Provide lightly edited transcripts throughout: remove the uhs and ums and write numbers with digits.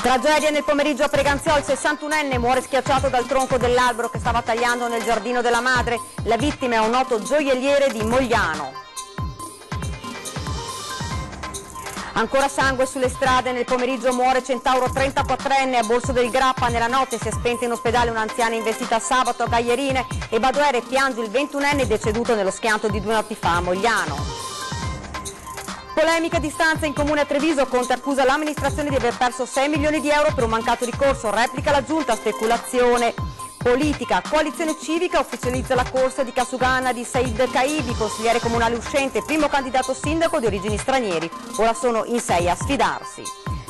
Tragedia nel pomeriggio a Preganziò, il 61enne muore schiacciato dal tronco dell'albero che stava tagliando nel giardino della madre. La vittima è un noto gioielliere di Mogliano. Ancora sangue sulle strade, nel pomeriggio muore Centauro 34enne a Borso del Grappa. Nella notte si è spenta in ospedale un'anziana investita sabato a Gaglierine e Badoere piange il 21enne deceduto nello schianto di 2 notti fa a Mogliano. Polemica a distanza in comune a Treviso, Conte accusa l'amministrazione di aver perso 6 milioni di euro per un mancato ricorso, replica la giunta, speculazione politica. Coalizione civica ufficializza la corsa di Kasugana di Said Caibi, consigliere comunale uscente, primo candidato sindaco di origini stranieri, ora sono in 6 a sfidarsi.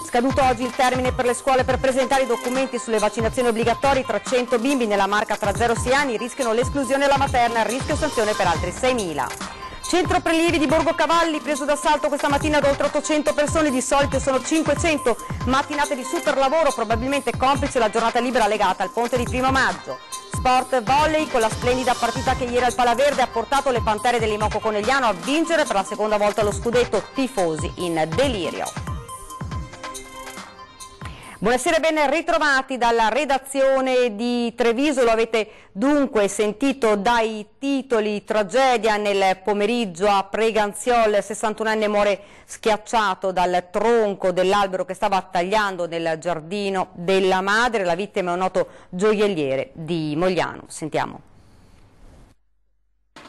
Scaduto oggi il termine per le scuole per presentare i documenti sulle vaccinazioni obbligatorie, 300 bimbi nella Marca tra 0 e 6 anni rischiano l'esclusione alla materna, rischio sanzione per altri 6.000. Centro prelievi di Borgo Cavalli preso d'assalto questa mattina da oltre 800 persone, di solito sono 500, mattinate di super lavoro, probabilmente complice la giornata libera legata al ponte di 1° maggio. Sport volley con la splendida partita che ieri al Palaverde ha portato le Pantere dell'Imoco Conegliano a vincere per la seconda volta lo scudetto, tifosi in delirio. Buonasera e ben ritrovati dalla redazione di Treviso, lo avete dunque sentito dai titoli: tragedia nel pomeriggio a Preganziò, il 61enne muore schiacciato dal tronco dell'albero che stava tagliando nel giardino della madre, la vittima è un noto gioielliere di Mogliano. Sentiamo.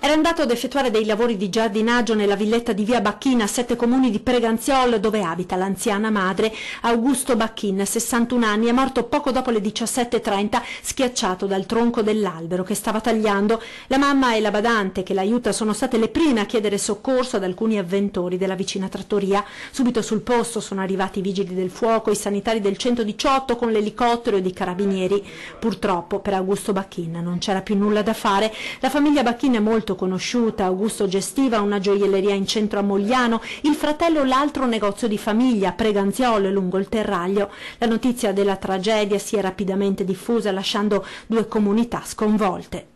Era andato ad effettuare dei lavori di giardinaggio nella villetta di via Bacchin a 7 comuni di Preganziol, dove abita l'anziana madre. Augusto Bacchin, 61 anni, è morto poco dopo le 17:30 schiacciato dal tronco dell'albero che stava tagliando. La mamma e la badante che l'aiuta sono state le prime a chiedere soccorso ad alcuni avventori della vicina trattoria. Subito sul posto sono arrivati i vigili del fuoco, i sanitari del 118 con l'elicottero e i carabinieri. Purtroppo per Augusto Bacchin non c'era più nulla da fare. La famiglia Bacchin è molto conosciuta. Augusto gestiva una gioielleria in centro a Mogliano, il fratello l'altro negozio di famiglia a Preganziol lungo il Terraglio. La notizia della tragedia si è rapidamente diffusa lasciando 2 comunità sconvolte.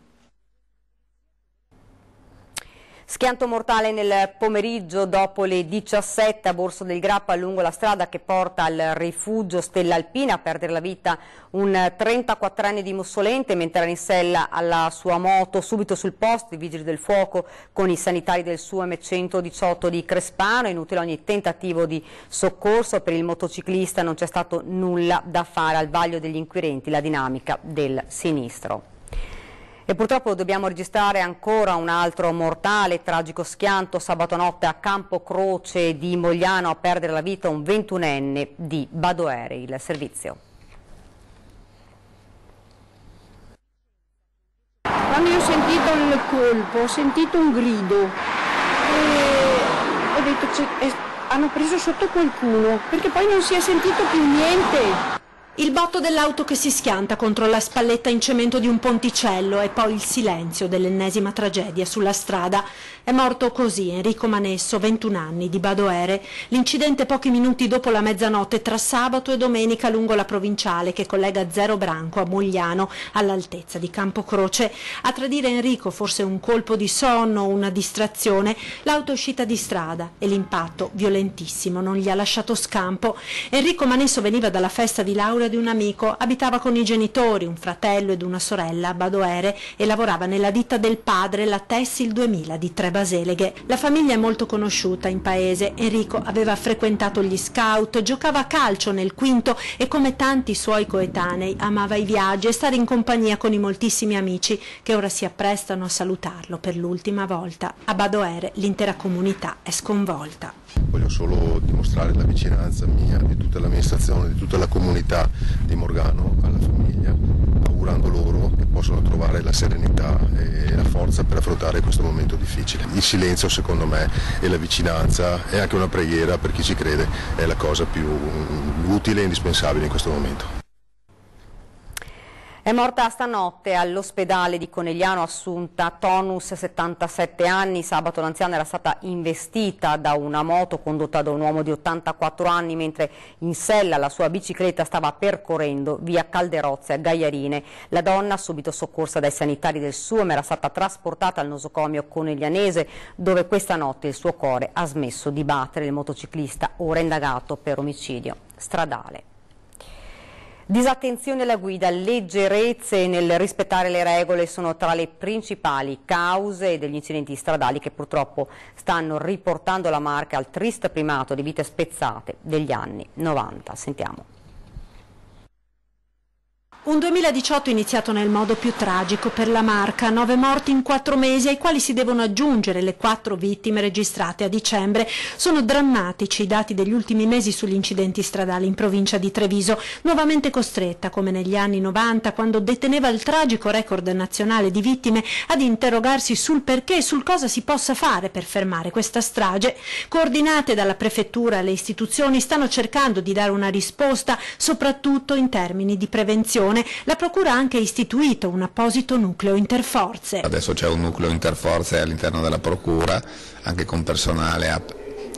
Schianto mortale nel pomeriggio dopo le 17 a Borso del Grappa lungo la strada che porta al rifugio Stella Alpina. A perdere la vita un 34enne di Mussolente mentre era in sella alla sua moto. Subito sul posto i vigili del fuoco con i sanitari del SUAM 118 di Crespano. Inutile ogni tentativo di soccorso, per il motociclista non c'è stato nulla da fare, al vaglio degli inquirenti la dinamica del sinistro. E purtroppo dobbiamo registrare ancora un altro mortale, tragico schianto sabato notte a Campocroce di Mogliano, a perdere la vita un 21enne di Badoere. Il servizio. Quando io ho sentito il colpo, ho sentito un grido e ho detto hanno preso sotto qualcuno, perché poi non si è sentito più niente. Il botto dell'auto che si schianta contro la spalletta in cemento di un ponticello e poi il silenzio dell'ennesima tragedia sulla strada. È morto così Enrico Manesso, 21 anni, di Badoere. L'incidente pochi minuti dopo la mezzanotte tra sabato e domenica lungo la provinciale che collega Zero Branco a Mogliano, all'altezza di Campocroce. A tradire Enrico forse un colpo di sonno o una distrazione, l'auto è uscita di strada e l'impatto, violentissimo, non gli ha lasciato scampo. Enrico Manesso veniva dalla festa di laurea di un amico, abitava con i genitori, un fratello ed una sorella a Badoere e lavorava nella ditta del padre, la Tessil 2000 di Tre Baseleghe. La famiglia è molto conosciuta in paese. Enrico aveva frequentato gli scout, giocava a calcio nel quinto e come tanti suoi coetanei amava i viaggi e stare in compagnia con i moltissimi amici che ora si apprestano a salutarlo per l'ultima volta. A Badoere l'intera comunità è sconvolta. Voglio solo dimostrare la vicinanza mia, di tutta l'amministrazione, di tutta la comunità di Morgano alla famiglia, augurando loro che possano trovare la serenità e la forza per affrontare questo momento difficile. Il silenzio, secondo me, e la vicinanza e anche una preghiera per chi ci crede è la cosa più utile e indispensabile in questo momento. È morta stanotte all'ospedale di Conegliano Assunta Tonus, 77 anni. Sabato l'anziana era stata investita da una moto condotta da un uomo di 84 anni mentre in sella alla sua bicicletta stava percorrendo via Calderozze a Gagliarine. La donna, subito soccorsa dai sanitari del SUAM, era stata trasportata al nosocomio coneglianese dove questa notte il suo cuore ha smesso di battere. Il motociclista ora indagato per omicidio stradale. Disattenzione alla guida, leggerezze nel rispettare le regole sono tra le principali cause degli incidenti stradali che purtroppo stanno riportando la Marca al triste primato di vite spezzate degli anni 90. Sentiamo. Un 2018 iniziato nel modo più tragico per la Marca, 9 morti in 4 mesi ai quali si devono aggiungere le 4 vittime registrate a dicembre. Sono drammatici i dati degli ultimi mesi sugli incidenti stradali in provincia di Treviso, nuovamente costretta, come negli anni 90, quando deteneva il tragico record nazionale di vittime, ad interrogarsi sul perché e sul cosa si possa fare per fermare questa strage. Coordinate dalla prefettura, le istituzioni stanno cercando di dare una risposta, soprattutto in termini di prevenzione. La Procura ha anche istituito un apposito nucleo interforze. Adesso c'è un nucleo interforze all'interno della Procura, anche con personale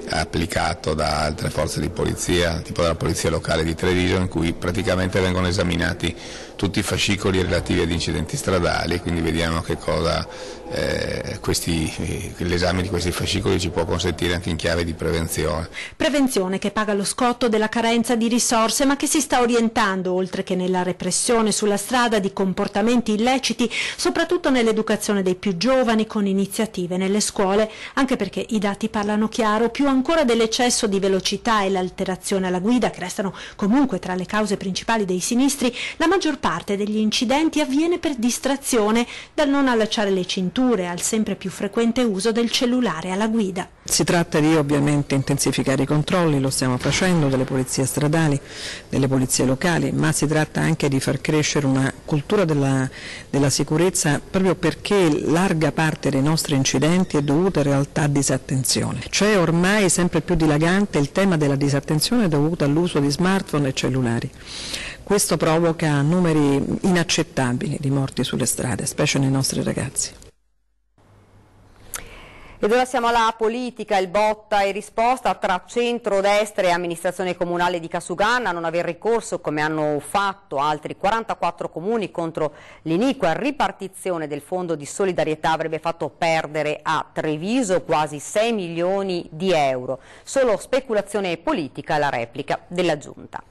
applicato da altre forze di polizia, tipo della Polizia Locale di Treviso, in cui praticamente vengono esaminati tutti i fascicoli relativi ad incidenti stradali, quindi vediamo che cosa l'esame di questi fascicoli ci può consentire anche in chiave di prevenzione. Prevenzione che paga lo scotto della carenza di risorse, ma che si sta orientando, oltre che nella repressione sulla strada di comportamenti illeciti, soprattutto nell'educazione dei più giovani, con iniziative nelle scuole, anche perché i dati parlano chiaro, più ancora dell'eccesso di velocità e l'alterazione alla guida, che restano comunque tra le cause principali dei sinistri, la maggior parte degli incidenti avviene per distrazione, dal non allacciare le cinture al sempre più frequente uso del cellulare alla guida. Si tratta di ovviamente intensificare i controlli, lo stiamo facendo, delle polizie stradali, delle polizie locali, ma si tratta anche di far crescere una cultura della sicurezza, proprio perché larga parte dei nostri incidenti è dovuta in realtà a disattenzione. C'è ormai sempre più dilagante il tema della disattenzione dovuta all'uso di smartphone e cellulari. Questo provoca numeri inaccettabili di morti sulle strade, specie nei nostri ragazzi. Ed ora siamo alla politica, il botta e risposta tra centrodestra e amministrazione comunale di Casugana a non aver ricorso, come hanno fatto altri 44 comuni, contro l'iniqua ripartizione del fondo di solidarietà avrebbe fatto perdere a Treviso quasi 6 milioni di euro. Solo speculazione politica, la replica della Giunta.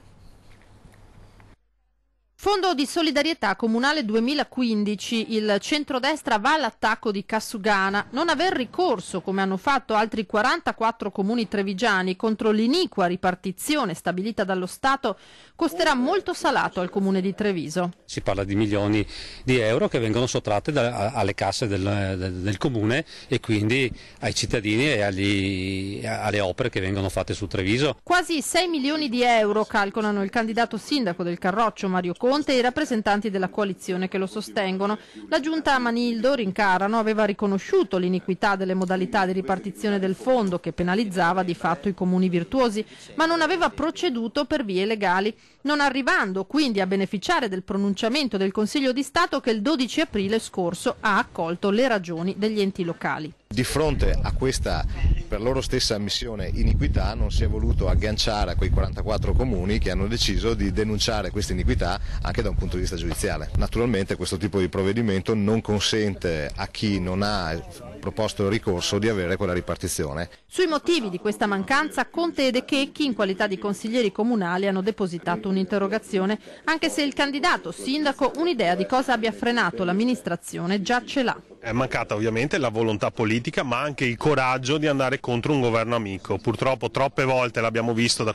Fondo di solidarietà comunale 2015, il centrodestra va all'attacco di Casugana. Non aver ricorso, come hanno fatto altri 44 comuni trevigiani, contro l'iniqua ripartizione stabilita dallo Stato, costerà molto salato al comune di Treviso. Si parla di milioni di euro che vengono sottratte alle casse del comune e quindi ai cittadini e alle opere che vengono fatte su Treviso. Quasi 6 milioni di euro calcolano il candidato sindaco del Carroccio Mario Conte e i rappresentanti della coalizione che lo sostengono. La giunta a Manildo, Rincarano, aveva riconosciuto l'iniquità delle modalità di ripartizione del fondo che penalizzava di fatto i comuni virtuosi, ma non aveva proceduto per vie legali, non arrivando quindi a beneficiare del pronunciamento del Consiglio di Stato che il 12 aprile scorso ha accolto le ragioni degli enti locali. Di fronte a questa, per loro stessa ammissione, iniquità, non si è voluto agganciare a quei 44 comuni che hanno deciso di denunciare questa iniquità anche da un punto di vista giudiziale. Naturalmente questo tipo di provvedimento non consente a chi non ha proposto il ricorso di avere quella ripartizione. Sui motivi di questa mancanza Conte e De Checchi, in qualità di consiglieri comunali, hanno depositato un'interrogazione, anche se il candidato sindaco un'idea di cosa abbia frenato l'amministrazione già ce l'ha. È mancata ovviamente la volontà politica, ma anche il coraggio di andare contro un governo amico. Purtroppo troppe volte l'abbiamo visto da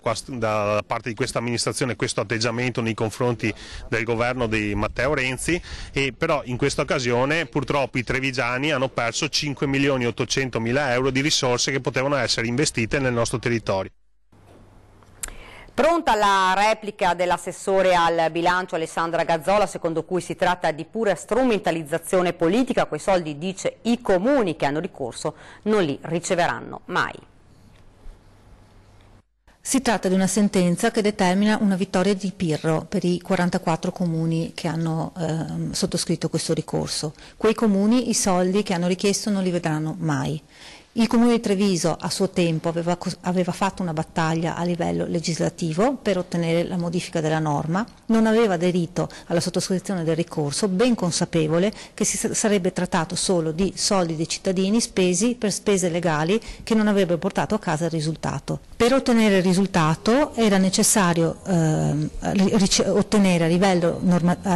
parte di questa amministrazione, questo atteggiamento nei confronti del governo di Matteo Renzi, e però in questa occasione purtroppo i trevigiani hanno perso 5 milioni e 800 mila euro di risorse che potevano essere investite nel nostro territorio. Pronta la replica dell'assessore al bilancio Alessandra Gazzola, secondo cui si tratta di pura strumentalizzazione politica. Quei soldi, dice, i comuni che hanno ricorso non li riceveranno mai. Si tratta di una sentenza che determina una vittoria di Pirro per i 44 comuni che hanno sottoscritto questo ricorso. Quei comuni i soldi che hanno richiesto non li vedranno mai. Il Comune di Treviso a suo tempo aveva fatto una battaglia a livello legislativo per ottenere la modifica della norma, non aveva aderito alla sottoscrizione del ricorso, ben consapevole che si sarebbe trattato solo di soldi dei cittadini spesi per spese legali che non avrebbero portato a casa il risultato. Per ottenere il risultato era necessario ottenere a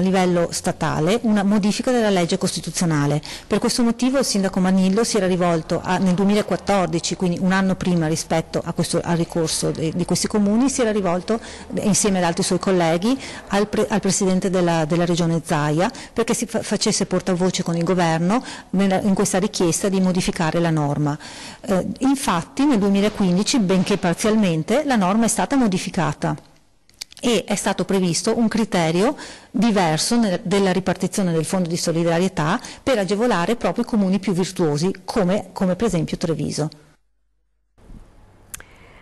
livello statale una modifica della legge costituzionale. Per questo motivo il sindaco Manillo si era rivolto nel 2014, quindi un anno prima rispetto al ricorso di questi comuni, si era rivolto insieme ad altri suoi colleghi al Presidente della Regione Zaia perché si facesse portavoce con il governo in questa richiesta di modificare la norma. Infatti nel 2015, benché parzialmente, la norma è stata modificata e è stato previsto un criterio diverso della ripartizione del Fondo di solidarietà per agevolare proprio i comuni più virtuosi come per esempio Treviso.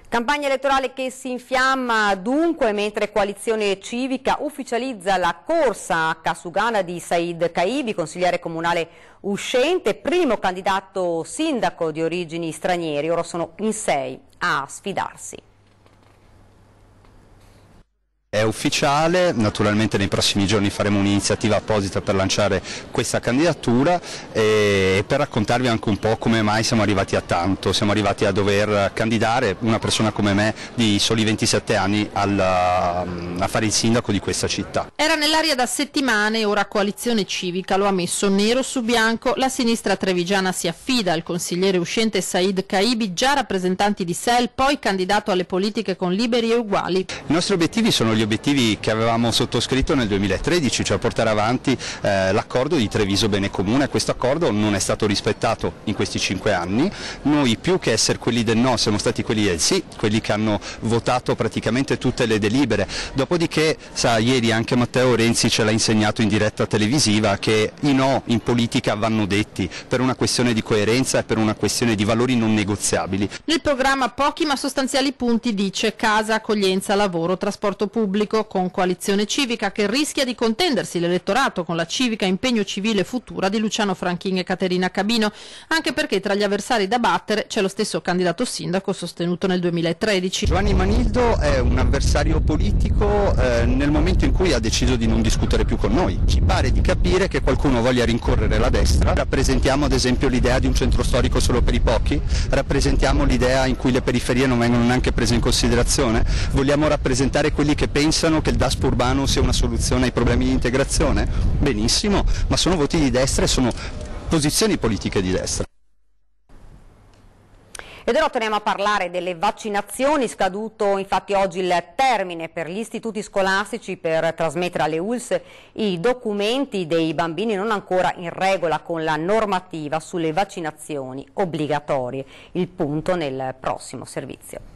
Campagna elettorale che si infiamma dunque mentre Coalizione Civica ufficializza la corsa a Kasugana di Said Kaibi, consigliere comunale uscente, primo candidato sindaco di origini stranieri. Ora sono in 6 a sfidarsi. È ufficiale, naturalmente nei prossimi giorni faremo un'iniziativa apposita per lanciare questa candidatura e per raccontarvi anche un po' come mai siamo arrivati a tanto, siamo arrivati a dover candidare una persona come me di soli 27 anni a fare il sindaco di questa città. Era nell'aria da settimane, ora Coalizione Civica lo ha messo nero su bianco, la sinistra trevigiana si affida al consigliere uscente Said Kaibi, già rappresentante di SEL, poi candidato alle politiche con Liberi e Uguali. I nostri obiettivi sono gli obiettivi che avevamo sottoscritto nel 2013, cioè portare avanti l'accordo di Treviso Bene Comune. Questo accordo non è stato rispettato in questi 5 anni, noi più che essere quelli del no siamo stati quelli del sì, quelli che hanno votato praticamente tutte le delibere, dopodiché ieri anche Matteo Renzi ce l'ha insegnato in diretta televisiva che i no in politica vanno detti per una questione di coerenza e per una questione di valori non negoziabili. Nel programma pochi ma sostanziali punti dice casa, accoglienza, lavoro, trasporto pubblico, con Coalizione Civica che rischia di contendersi l'elettorato con la Civica Impegno Civile Futura di Luciano Franchini e Caterina Cabino, anche perché tra gli avversari da battere c'è lo stesso candidato sindaco sostenuto nel 2013. Giovanni Manildo è un avversario politico nel momento in cui ha deciso di non discutere più con noi. Ci pare di capire che qualcuno voglia rincorrere la destra. Rappresentiamo ad esempio l'idea di un centro storico solo per i pochi, rappresentiamo l'idea in cui le periferie non vengono neanche prese in considerazione, vogliamo rappresentare quelli che pensano che il DASPO urbano sia una soluzione ai problemi di integrazione? Benissimo, ma sono voti di destra e sono posizioni politiche di destra. Ed ora torniamo a parlare delle vaccinazioni, scaduto infatti oggi il termine per gli istituti scolastici per trasmettere alle ULSS i documenti dei bambini non ancora in regola con la normativa sulle vaccinazioni obbligatorie. Il punto nel prossimo servizio.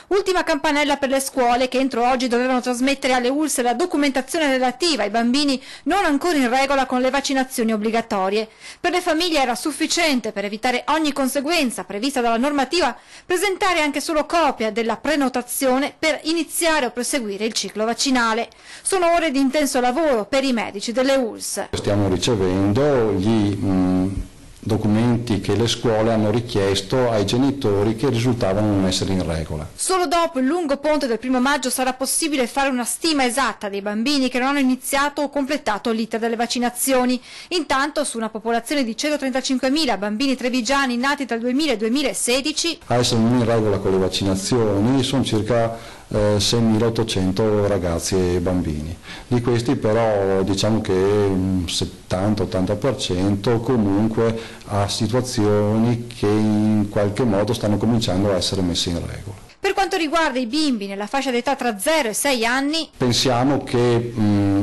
Ultima campanella per le scuole che entro oggi dovevano trasmettere alle ULSS la documentazione relativa ai bambini non ancora in regola con le vaccinazioni obbligatorie. Per le famiglie era sufficiente, per evitare ogni conseguenza prevista dalla normativa, presentare anche solo copia della prenotazione per iniziare o proseguire il ciclo vaccinale. Sono ore di intenso lavoro per i medici delle ULSS. Stiamo ricevendo gli documenti che le scuole hanno richiesto ai genitori che risultavano non essere in regola. Solo dopo il lungo ponte del 1° maggio sarà possibile fare una stima esatta dei bambini che non hanno iniziato o completato l'iter delle vaccinazioni. Intanto su una popolazione di 135.000 bambini trevigiani nati tra il 2000 e il 2016 a essere non in regola con le vaccinazioni sono circa 6.800 ragazzi e bambini. Di questi però diciamo che un 70-80% comunque ha situazioni che in qualche modo stanno cominciando a essere messe in regola. Per quanto riguarda i bimbi nella fascia d'età tra 0 e 6 anni, pensiamo che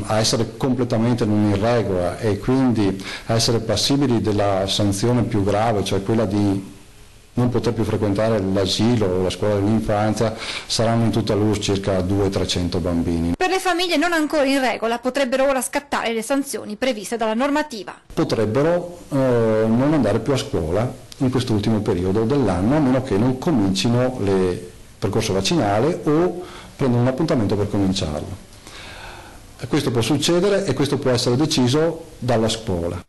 a essere completamente non in regola e quindi a essere passibili della sanzione più grave, cioè quella di non poter più frequentare l'asilo o la scuola dell'infanzia, saranno in tutta l'URSS circa 200-300 bambini. Per le famiglie non ancora in regola potrebbero ora scattare le sanzioni previste dalla normativa. Potrebbero non andare più a scuola in quest'ultimo periodo dell'anno, a meno che non comincino il percorso vaccinale o prendono un appuntamento per cominciarlo. Questo può succedere e questo può essere deciso dalla scuola.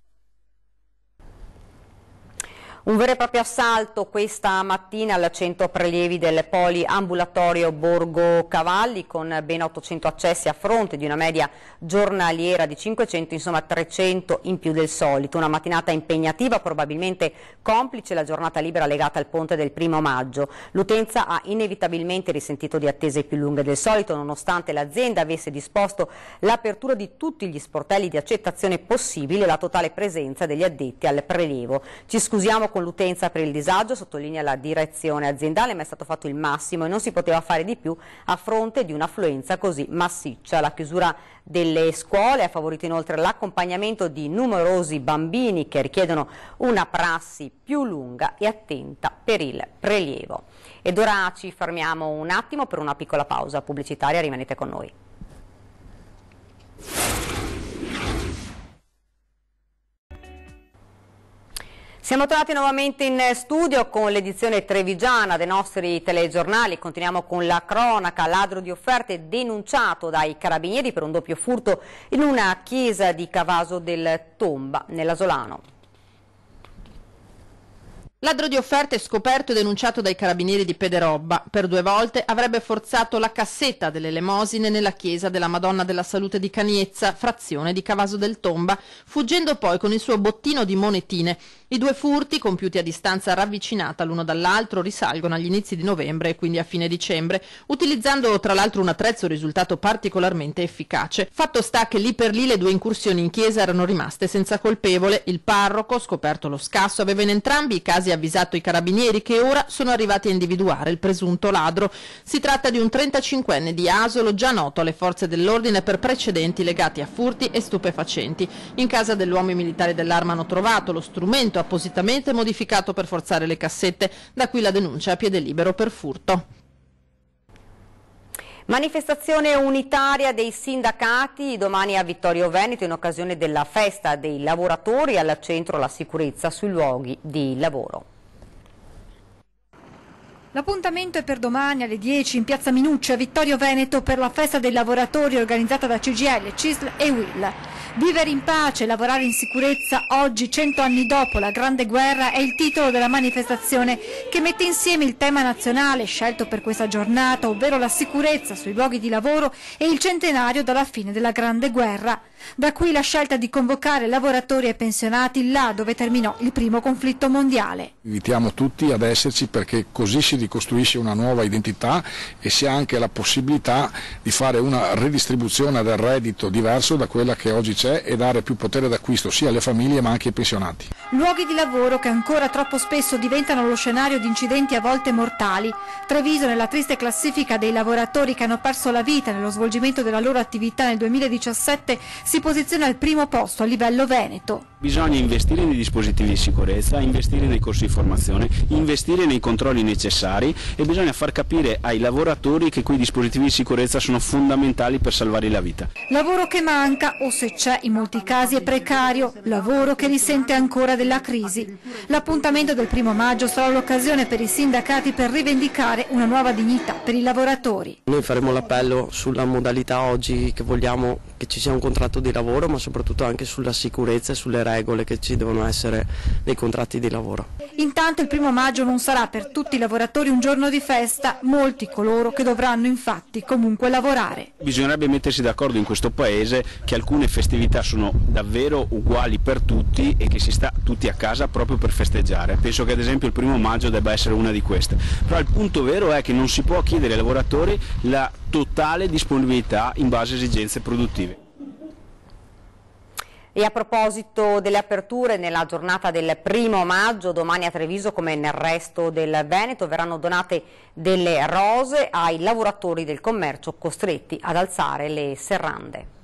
Un vero e proprio assalto questa mattina al centro prelievi del poliambulatorio Borgo Cavalli, con ben 800 accessi a fronte di una media giornaliera di 500, insomma 300 in più del solito. Una mattinata impegnativa, probabilmente complice la giornata libera legata al ponte del 1° maggio. L'utenza ha inevitabilmente risentito di attese più lunghe del solito, nonostante l'azienda avesse disposto l'apertura di tutti gli sportelli di accettazione possibili e la totale presenza degli addetti al prelievo. Ci scusiamo con l'utenza per il disagio, sottolinea la direzione aziendale, ma è stato fatto il massimo e non si poteva fare di più a fronte di un'affluenza così massiccia. La chiusura delle scuole ha favorito inoltre l'accompagnamento di numerosi bambini che richiedono una prassi più lunga e attenta per il prelievo. Ed ora ci fermiamo un attimo per una piccola pausa pubblicitaria, rimanete con noi. Siamo tornati nuovamente in studio con l'edizione trevigiana dei nostri telegiornali. Continuiamo con la cronaca. Ladro di offerte denunciato dai carabinieri per un doppio furto in una chiesa di Cavaso del Tomba, nell'Asolano. Ladro di offerte scoperto e denunciato dai carabinieri di Pederobba. Per 2 volte avrebbe forzato la cassetta delle elemosine nella chiesa della Madonna della Salute di Caniezza, frazione di Cavaso del Tomba, fuggendo poi con il suo bottino di monetine. I 2 furti, compiuti a distanza ravvicinata l'uno dall'altro, risalgono agli inizi di novembre e quindi a fine dicembre, utilizzando tra l'altro un attrezzo risultato particolarmente efficace. Fatto sta che lì per lì le 2 incursioni in chiesa erano rimaste senza colpevole. Il parroco, scoperto lo scasso, aveva in entrambi i casi avvisato i carabinieri, che ora sono arrivati a individuare il presunto ladro. Si tratta di un 35enne di Asolo, già noto alle forze dell'ordine per precedenti legati a furti e stupefacenti. In casa dell'uomo i militari dell'arma hanno trovato lo strumento appositamente modificato per forzare le cassette, da qui la denuncia a piede libero per furto. Manifestazione unitaria dei sindacati domani a Vittorio Veneto in occasione della festa dei lavoratori, al centro la sicurezza sui luoghi di lavoro. L'appuntamento è per domani alle 10 in piazza Minucci a Vittorio Veneto per la festa dei lavoratori organizzata da CGIL, CISL e UIL. Vivere in pace e lavorare in sicurezza oggi, 100 anni dopo la Grande Guerra, è il titolo della manifestazione che mette insieme il tema nazionale scelto per questa giornata, ovvero la sicurezza sui luoghi di lavoro, e il centenario dalla fine della Grande Guerra. Da qui la scelta di convocare lavoratori e pensionati là dove terminò il primo conflitto mondiale. Invitiamo tutti ad esserci, perché così si ricostruisce una nuova identità e si ha anche la possibilità di fare una redistribuzione del reddito diverso da quella che oggi c'è e dare più potere d'acquisto sia alle famiglie ma anche ai pensionati. Luoghi di lavoro che ancora troppo spesso diventano lo scenario di incidenti a volte mortali. Treviso, nella triste classifica dei lavoratori che hanno perso la vita nello svolgimento della loro attività nel 2017, si posiziona al primo posto a livello Veneto. Bisogna investire nei dispositivi di sicurezza, investire nei corsi di formazione, investire nei controlli necessari e bisogna far capire ai lavoratori che quei dispositivi di sicurezza sono fondamentali per salvare la vita. Lavoro che manca o, se c'è, in molti casi è precario, lavoro che risente ancora della crisi. L'appuntamento del 1° maggio sarà l'occasione per i sindacati per rivendicare una nuova dignità per i lavoratori. Noi faremo l'appello sulla modalità oggi che vogliamo che ci sia un contratto di lavoro, ma soprattutto anche sulla sicurezza e sulle regole che ci devono essere nei contratti di lavoro. Intanto il 1° maggio non sarà per tutti i lavoratori un giorno di festa, molti coloro che dovranno infatti comunque lavorare. Bisognerebbe mettersi d'accordo in questo paese che alcune festività sono davvero uguali per tutti e che si sta tutti a casa proprio per festeggiare. Penso che ad esempio il 1° maggio debba essere una di queste. Però il punto vero è che non si può chiedere ai lavoratori la totale disponibilità in base a esigenze produttive. E a proposito delle aperture, nella giornata del 1° maggio, domani a Treviso come nel resto del Veneto verranno donate delle rose ai lavoratori del commercio costretti ad alzare le serrande.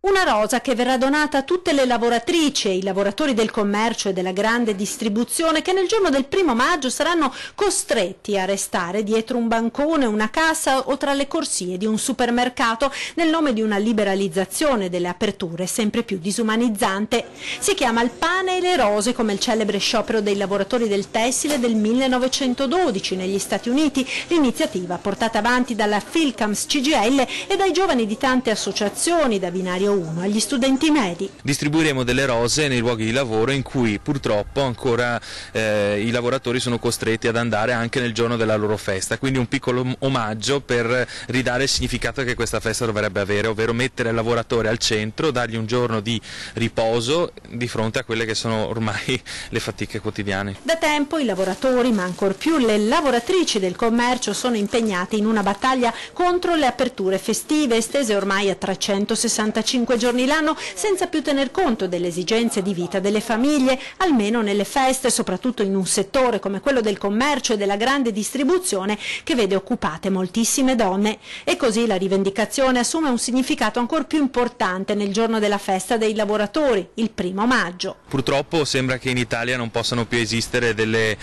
Una rosa che verrà donata a tutte le lavoratrici e i lavoratori del commercio e della grande distribuzione che nel giorno del 1° maggio saranno costretti a restare dietro un bancone, una cassa o tra le corsie di un supermercato nel nome di una liberalizzazione delle aperture sempre più disumanizzante. Si chiama Il pane e le rose, come il celebre sciopero dei lavoratori del tessile del 1912 negli Stati Uniti, l'iniziativa portata avanti dalla Philcams CGIL e dai giovani di tante associazioni, da Binario 1 agli studenti medi. Distribuiremo delle rose nei luoghi di lavoro in cui purtroppo ancora i lavoratori sono costretti ad andare anche nel giorno della loro festa, quindi un piccolo omaggio per ridare il significato che questa festa dovrebbe avere, ovvero mettere il lavoratore al centro, dargli un giorno di riposo di fronte a quelle che sono ormai le fatiche quotidiane. Da tempo i lavoratori, ma ancor più le lavoratrici del commercio, sono impegnati in una battaglia contro le aperture festive estese ormai a 365 giorni l'anno, senza più tener conto delle esigenze di vita delle famiglie, almeno nelle feste, soprattutto in un settore come quello del commercio e della grande distribuzione che vede occupate moltissime donne. E così la rivendicazione assume un significato ancor più importante nel giorno della festa dei lavoratori, il 1° maggio. Purtroppo sembra che in Italia non possano più esistere delle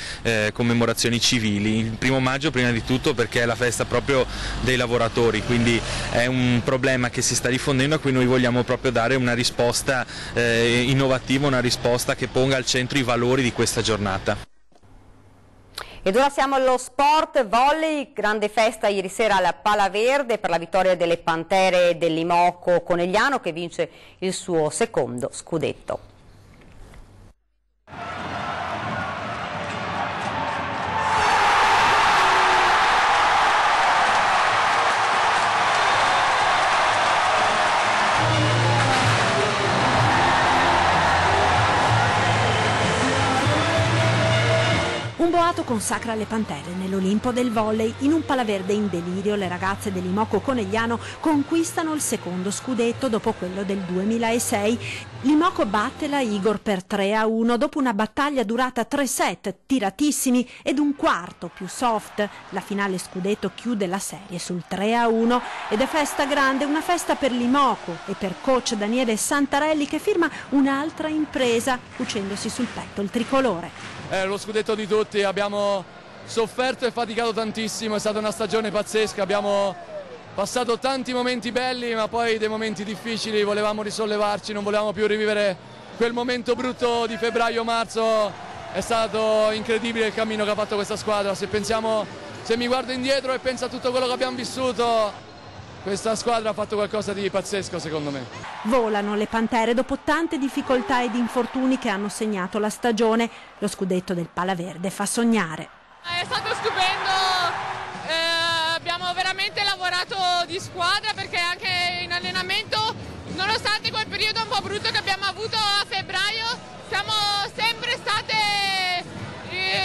commemorazioni civili. Il 1° maggio prima di tutto perché è la festa proprio dei lavoratori, quindi è un problema che si sta diffondendo a cui noi vogliamo proprio dare una risposta innovativa, una risposta che ponga al centro i valori di questa giornata. Ed ora siamo allo sport, volley, grande festa ieri sera al Pala Verde per la vittoria delle Pantere dell'Imoco Conegliano che vince il suo secondo scudetto. Un boato consacra le Pantere nell'Olimpo del volley. In un Pala Verde in delirio le ragazze dell'Imoco Conegliano conquistano il secondo scudetto dopo quello del 2006. L'Imoco batte la Igor per 3-1 dopo una battaglia durata 3 set tiratissimi ed un quarto più soft. La finale scudetto chiude la serie sul 3-1 ed è festa grande, una festa per l'Imoco e per coach Daniele Santarelli che firma un'altra impresa cucendosi sul petto il tricolore. È lo scudetto di tutti, abbiamo sofferto e faticato tantissimo, è stata una stagione pazzesca, abbiamo passato tanti momenti belli ma poi dei momenti difficili, volevamo risollevarci, non volevamo più rivivere quel momento brutto di febbraio-marzo, è stato incredibile il cammino che ha fatto questa squadra, se mi guardo indietro e penso a tutto quello che abbiamo vissuto, questa squadra ha fatto qualcosa di pazzesco secondo me. Volano le Pantere dopo tante difficoltà ed infortuni che hanno segnato la stagione. Lo scudetto del Pala Verde fa sognare. È stato stupendo, abbiamo veramente lavorato di squadra perché anche in allenamento, nonostante quel periodo un po' brutto che abbiamo avuto a febbraio, siamo sempre state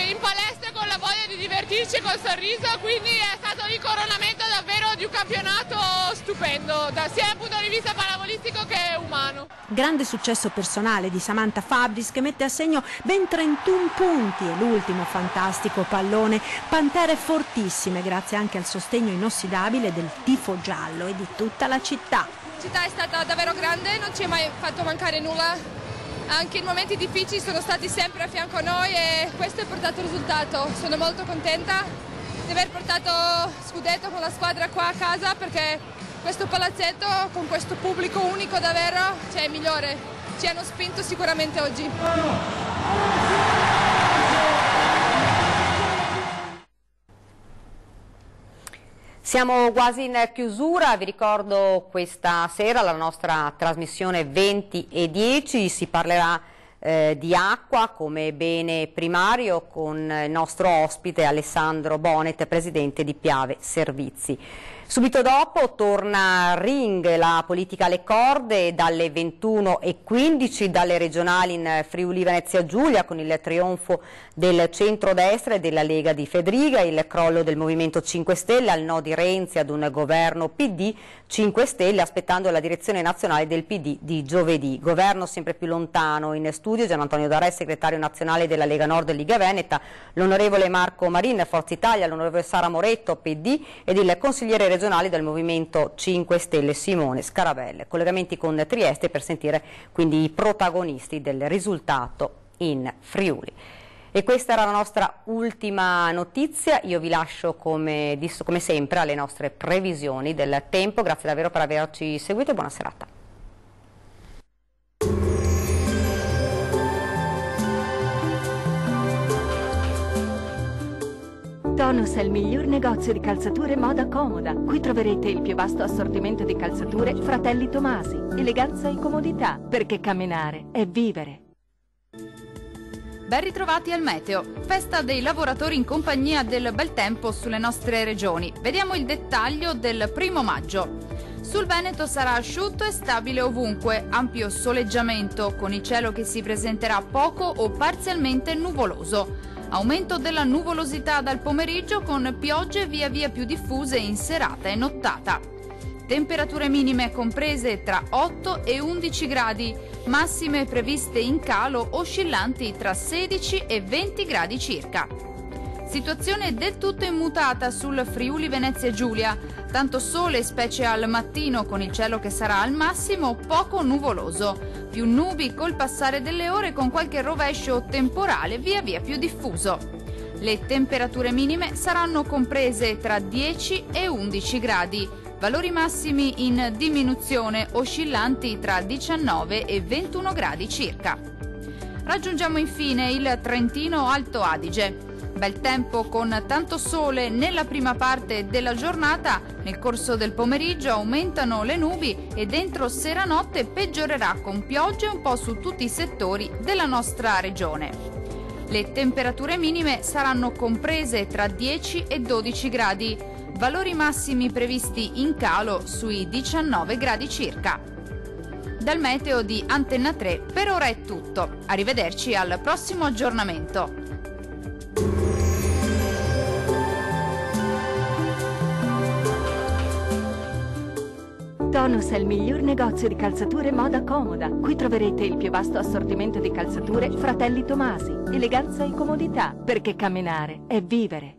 in palestra con la voglia di divertirci, col sorriso, quindi è stato il coronamento davvero di un campionato stupendo, sia dal punto di vista pallavolistico che umano. Grande successo personale di Samantha Fabris che mette a segno ben 31 punti e l'ultimo fantastico pallone. Pantere fortissime grazie anche al sostegno inossidabile del tifo giallo e di tutta la città. La città è stata davvero grande, non ci è mai fatto mancare nulla. Anche in momenti difficili sono stati sempre a fianco a noi e questo ha portato il risultato. Sono molto contenta di aver portato scudetto con la squadra qua a casa perché questo palazzetto con questo pubblico unico davvero è migliore. Ci hanno spinto sicuramente oggi. Siamo quasi in chiusura, vi ricordo questa sera la nostra trasmissione 20 e 10, si parlerà di acqua come bene primario con il nostro ospite Alessandro Bonet, presidente di Piave Servizi. Subito dopo torna Ring, la politica alle corde, dalle 21:15 dalle regionali in Friuli Venezia Giulia con il trionfo del centrodestra e della Lega di Fedriga, il crollo del Movimento 5 Stelle al no di Renzi ad un governo PD 5 Stelle aspettando la direzione nazionale del PD di giovedì. Governo sempre più lontano. In studio Gian Antonio Darè, segretario nazionale della Lega Nord e Liga Veneta, l'onorevole Marco Marin, Forza Italia, l'onorevole Sara Moretto, PD ed il consigliere regionale del Movimento 5 Stelle Simone Scarabelle. Collegamenti con Trieste per sentire quindi i protagonisti del risultato in Friuli. E questa era la nostra ultima notizia, io vi lascio come sempre alle nostre previsioni del tempo, grazie davvero per averci seguito e buona serata. Tonus è il miglior negozio di calzature moda comoda. Qui troverete il più vasto assortimento di calzature Fratelli Tomasi. Eleganza e comodità, perché camminare è vivere. Ben ritrovati al Meteo, festa dei lavoratori in compagnia del bel tempo sulle nostre regioni. Vediamo il dettaglio del 1° maggio. Sul Veneto sarà asciutto e stabile ovunque, ampio soleggiamento, con il cielo che si presenterà poco o parzialmente nuvoloso. Aumento della nuvolosità dal pomeriggio con piogge via via più diffuse in serata e nottata. Temperature minime comprese tra 8 e 11 gradi, massime previste in calo oscillanti tra 16 e 20 gradi circa. Situazione del tutto immutata sul Friuli Venezia Giulia, tanto sole specie al mattino con il cielo che sarà al massimo poco nuvoloso, più nubi col passare delle ore con qualche rovescio temporale via via più diffuso. Le temperature minime saranno comprese tra 10 e 11 gradi, valori massimi in diminuzione oscillanti tra 19 e 21 gradi circa. Raggiungiamo infine il Trentino Alto Adige. Bel tempo con tanto sole nella prima parte della giornata, nel corso del pomeriggio aumentano le nubi e dentro sera-notte peggiorerà con piogge un po' su tutti i settori della nostra regione. Le temperature minime saranno comprese tra 10 e 12 gradi, valori massimi previsti in calo sui 19 gradi circa. Dal meteo di Antenna 3 per ora è tutto, arrivederci al prossimo aggiornamento. Tonus è il miglior negozio di calzature moda comoda. Qui troverete il più vasto assortimento di calzature Fratelli Tomasi. Eleganza e comodità, perché camminare è vivere.